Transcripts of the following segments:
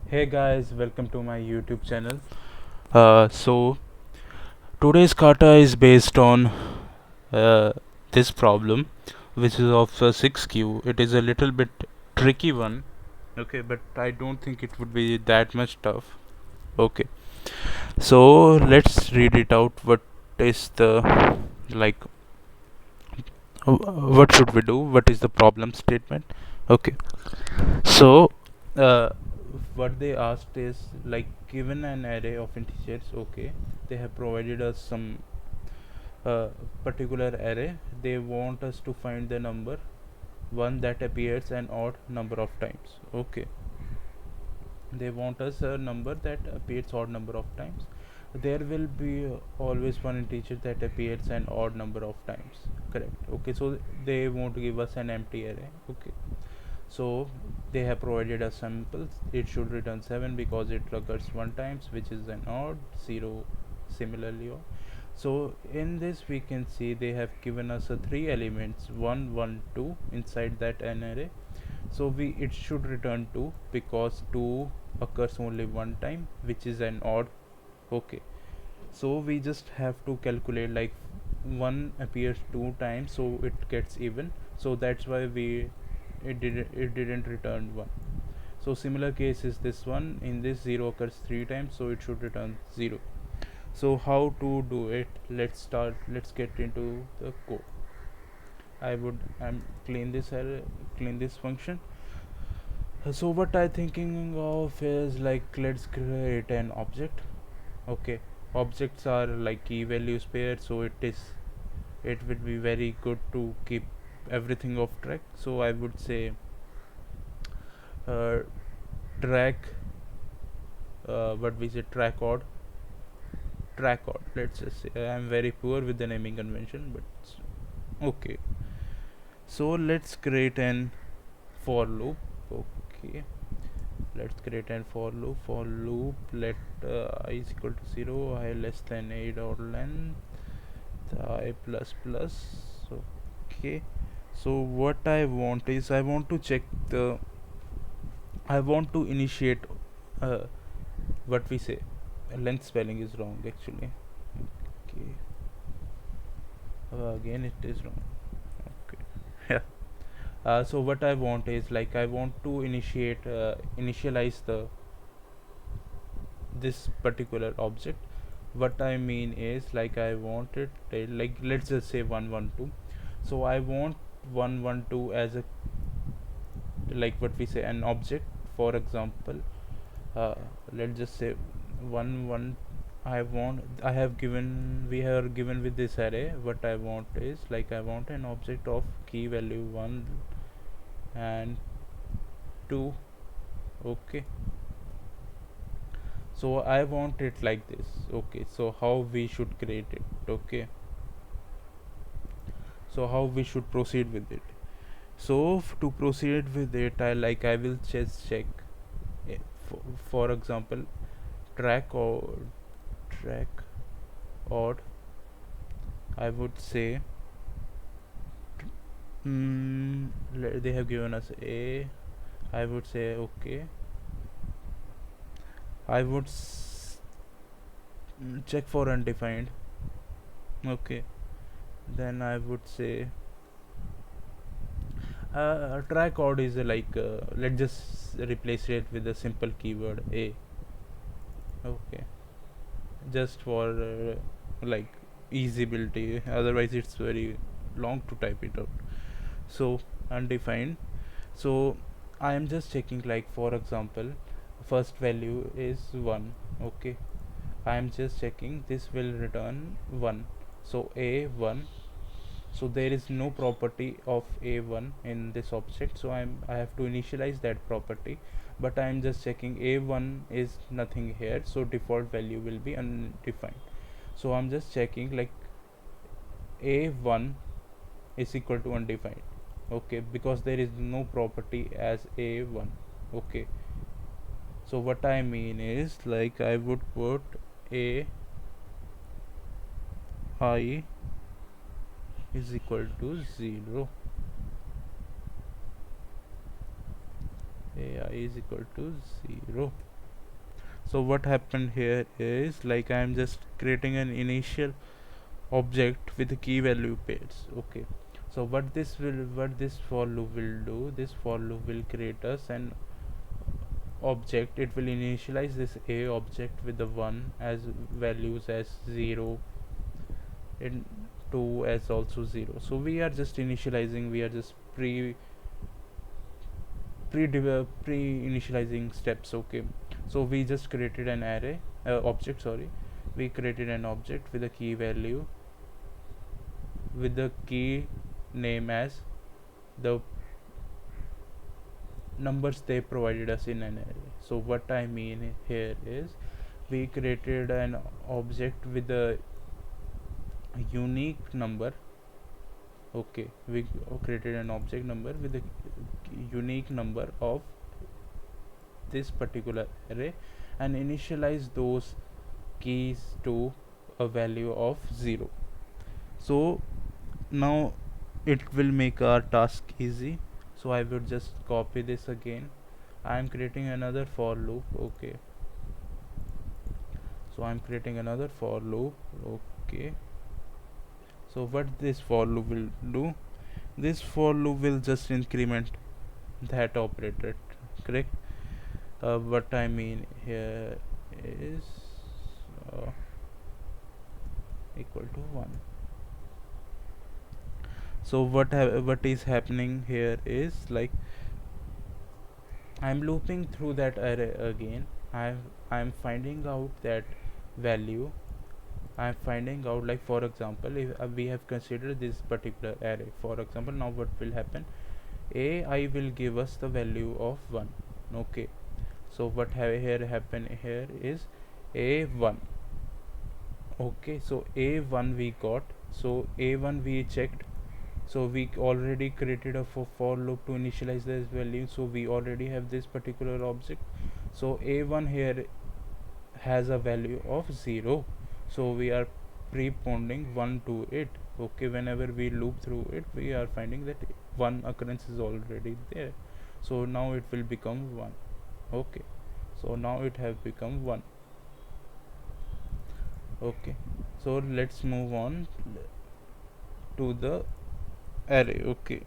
Hey guys, welcome to my YouTube channel. So today's kata is based on uh, this problem, which is of 6Q. It is a little bit tricky one, okay, but I don't think it would be that much tough. Okay, so let's read it out. What is the like? What should we do? What is the problem statement? Okay, so uh, what they asked is like given an array of integers, okay, they have provided us some particular array. They want us to find the number one that appears an odd number of times. Okay, they want us a number that appears odd number of times. There will be always one integer that appears an odd number of times, correct? Okay, so they won't give us an empty array. Okay, so they have provided us samples. It should return 7 because it occurs one times, which is an odd. 0 similarly odd. So in this we can see they have given us a 3 elements, 1 1 2 inside that an array. So we it should return 2 because 2 occurs only one time, which is an odd. Okay, so we just have to calculate like 1 appears 2 times, so it gets even. So that's why it didn't return 1. So similar case is this one. In this 0 occurs 3 times, so it should return 0. So how to do it? Let's get into the code. I'm clean this function. So what I thinking of is like let's create an object. Okay, objects are like key values pair, so it would be very good to keep everything off track. So I would say uh, track what we say track odd. Let's just say I'm very poor with the naming convention, but okay. So let's create an for loop. Okay, let's create an for loop. Let I is equal to 0, I less than a dot length I plus plus. Okay, so what I want is I want to check the I want to initiate uh, what we say length spelling is wrong actually. Okay, again it is wrong. Okay, yeah. So what I want is like I want to initialize the this particular object. What I mean is like I want it like let's just say 112. So I want 112 as a like what we say an object. For example, uh, let's just say 1 1. I have given we are given with this array. What I want is like I want an object of key value 1 and 2. Okay, so I want it like this. Okay, so how we should create it? Okay, so how we should proceed with it? So to proceed with it, I will just check for example track or track odd. I would say they have given us a. I would say okay. I would check for undefined. Okay, then I would say track odd is let's just replace it with a simple keyword a. Okay, just for like easybility, otherwise it's very long to type it out. So undefined. So I am just checking like for example first value is 1. Okay, I am just checking this will return 1. So a1. So there is no property of a1 in this object, so I have to initialize that property. But I am just checking a1 is nothing here, so default value will be undefined. So I'm just checking like a1 is equal to undefined. Okay, because there is no property as a1. Okay, so what I mean is like I would put a I is equal to 0. AI is equal to 0. So what happened here is, like, I am just creating an initial object with the key value pairs. Okay, so what this for loop will do, this for loop will create us an object. It will initialize this a object with the 1 as values as 0 and 2 as also 0. So we are just initializing, we are just pre initializing steps. Okay, so we just created an array object, sorry, we created an object with a key value with the key name as the numbers they provided us in an array. So what I mean here is, we created an object with a unique number. Okay, we created an object number with a unique number of this particular array and initialize those keys to a value of 0. So now it will make our task easy. So I would just copy this again. I am creating another for loop. Okay, so I'm creating another for loop. Okay, so what this for loop will do, this for loop will just increment that operator, correct? What I mean here is uh, equal to 1. So what is happening here is, like, I'm looping through that array again. I'm finding out that value. I'm finding out, like, for example, if we have considered this particular array, for example, now what will happen, I will give us the value of 1. Okay, so what here happen here is a1. Okay, so a1 we got, so a1 we checked, so we already created a for loop to initialize this value, so we already have this particular object. So a1 here has a value of 0, so we are preponding 1 to it. Okay, whenever we loop through it, we are finding that 1 occurrence is already there, so now it will become 1. Okay, so now it have become 1. Okay, so let's move on to the array. Okay,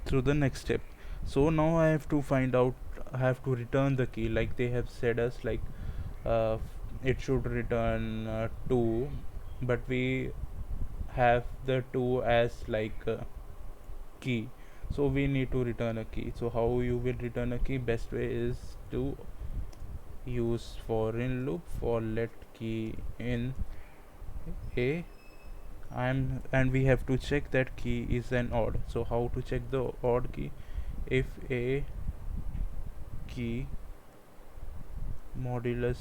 through the next step. So now I have to find out, I have to return the key, like they have said us, like, uh, it should return 2, but we have the 2 as like key, so we need to return a key. So how you will return a key? Best way is to use for in loop for let key in a. And we have to check that key is an odd. So how to check the odd key? If a key modulus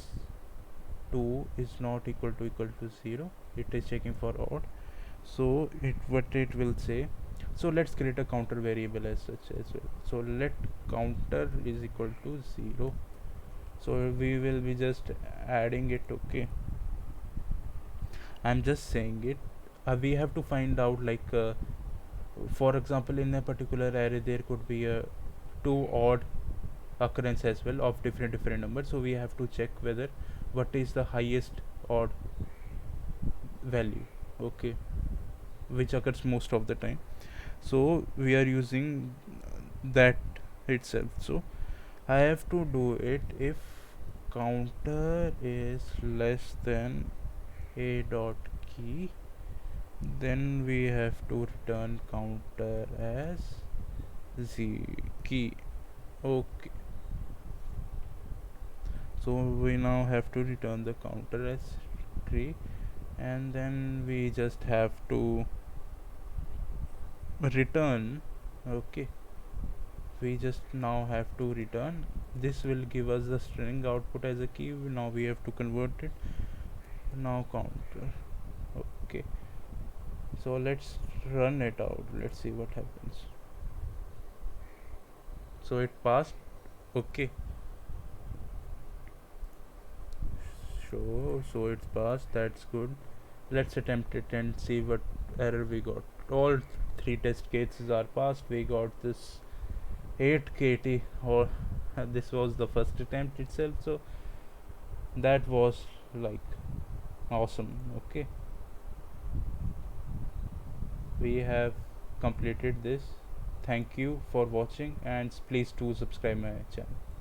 2 is not equal to 0, it is checking for odd. So what it will say, so let's create a counter variable as such as well. So let counter is equal to 0, so we will be just adding it. Okay, I'm just saying it. We have to find out, like, for example, in a particular array there could be a 2 odd occurrence as well of different numbers, so we have to check whether what is the highest odd value. Okay, which occurs most of the time, so we are using that itself. So I have to do it if counter is less than a dot key, then we have to return counter as z key. Okay, so we now have to return the counter as tree, and then we just have to return. Okay, we just now have to return, this will give us the string output as a key. Now we have to convert it. Now counter. Okay, so let's run it out, let's see what happens. So it passed. Okay, so it's passed, that's good. Let's attempt it and see what error we got. All 3 test cases are passed. We got this 8 KT, or this was the first attempt itself. So That was like awesome. Okay, we have completed this. Thank you for watching, and please do subscribe my channel.